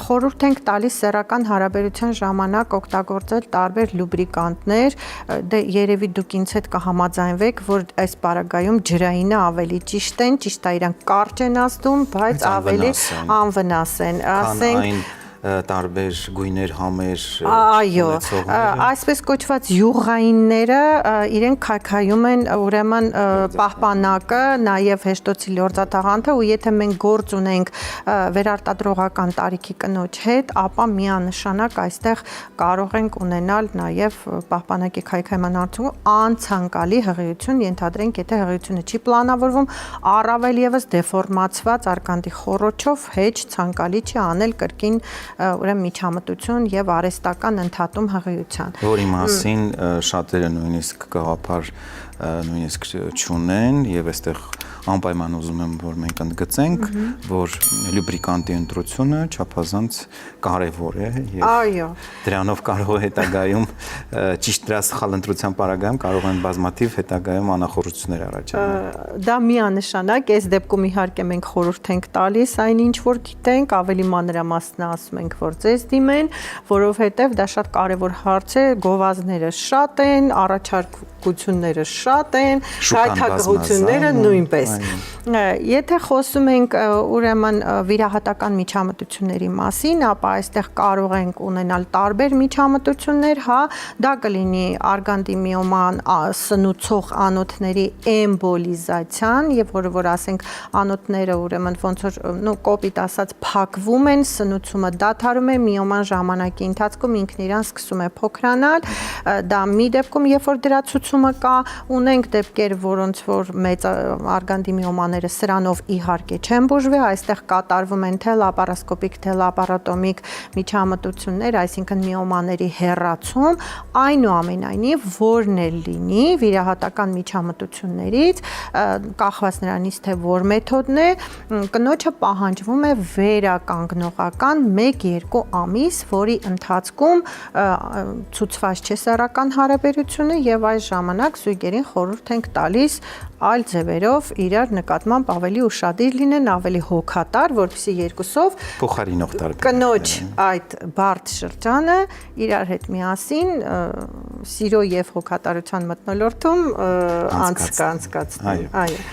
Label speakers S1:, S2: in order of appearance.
S1: խորհուրդ ենք տալիս սեռական հարաբերության ժամանակ օգտագործել տարբեր լուբրիկանտներ, դե երևի դուք ինձ հետ կհամաձայնվեք, որ այս պարագայում ջրայինը ավելի ճիշտ են, ճիշտ է իրանք կարճ են ազդում, բայց ավելի անվնաս են, ասենք
S2: տարբեր գույներ համեր
S1: այո, այսպես կոչված յուղայինները իրենք քայքայում են ուրեմն պահպանակը, նաև հեշտոցի լորձաթաղանթը ու եթե մենք գործ ունենք վերարտադրողական տարիքի կնոջ հետ, ապա միանշանակ այստեղ կարող ենք ունենալ նաև պահպանակի քայքայման արդյունքում անցանկալի հղիություն, ենթադրենք, եթե հղիությունը չի պլանավորվում, առավել ևս դեֆորմացված արգանդի խոռոչով հեչ ցանկալի չի անել կրկին ուրեմն միջամտություն եւ արհեստական ընդհատում հղիության,
S2: որի մասին շատերը նույնիսկ գաղափար նույնիսկ չունեն եւ այստեղ անպայման ուզում եմ որ մենք ընդգծենք, որ լուբրիկանտի ընտրությունը չափազանց կարևոր է եւ դրանով կարող է հետագայում ճիշտ դրա սխալ ընտրության պարագայում կարող են բազմաթիվ հետագայում անախորժություններ առաջանալ։
S1: Դա միանշանակ այս դեպքում իհարկե մենք խորհուրդ ենք տալիս այն ինչ որ գիտենք, ավելի մանրամասն ասում ենք որ ձեզ դիմեն, որովհետեւ դա շատ կարևոր հարց է, գովազդները շատ են, առաջարկությունները շատ են, հայթակղությունները նույնպես։ Եթե խոսում ենք ուրեմն վիրահատական միջամտությունների մասին, ապա այստեղ կարող ենք ունենալ տարբեր միջամտություններ, հա, դա կլինի արգանդի միոման սնուցող անոթների էմբոլիզացիան, եւ որ ասենք անոթները ուրեմն ոնց որ կոպիտ ասած փակվում են, սնուցումը դադարում է, միոման ժամանակի ընթացքում ինքն իրան սկսում է փոքրանալ, դա մի դեպքում, երբ որ դրա ցուցումը կա, ունենք դեպքեր, որոնց որ մեծ արգանդի միոմաները սրանով իհարկե չեն բուժվի, այստեղ կատարվում են թե լապարասկոպիկ, թե լապարատոմիկ միջամտություններ, այսինքն միոմաների հեռացում, այնուամենայնիվ որն էլ լինի վիրահատական միջամտություններից, կախված նրանից թե որ մեթոդն է, կնոջը պահանջվում է վերականգնողական 1-2 ամիս, որի ընթացքում ցուցված չէ սեռական հարաբերությունը եւ այս ժամանակ զույգերին խորհուրդ ենք տալիս այլ ձևերով իրար նկատմամբ ավելի ուշադիր լինեն, ավելի հոգատար, որպեսզի երկուսով
S2: փոխարինող տարբեր
S1: կնոջ այդ բարդ շրջանը իրար հետ միասին սիրո եւ հոգատարության մթնոլորտում անցկացնեն։ Այո։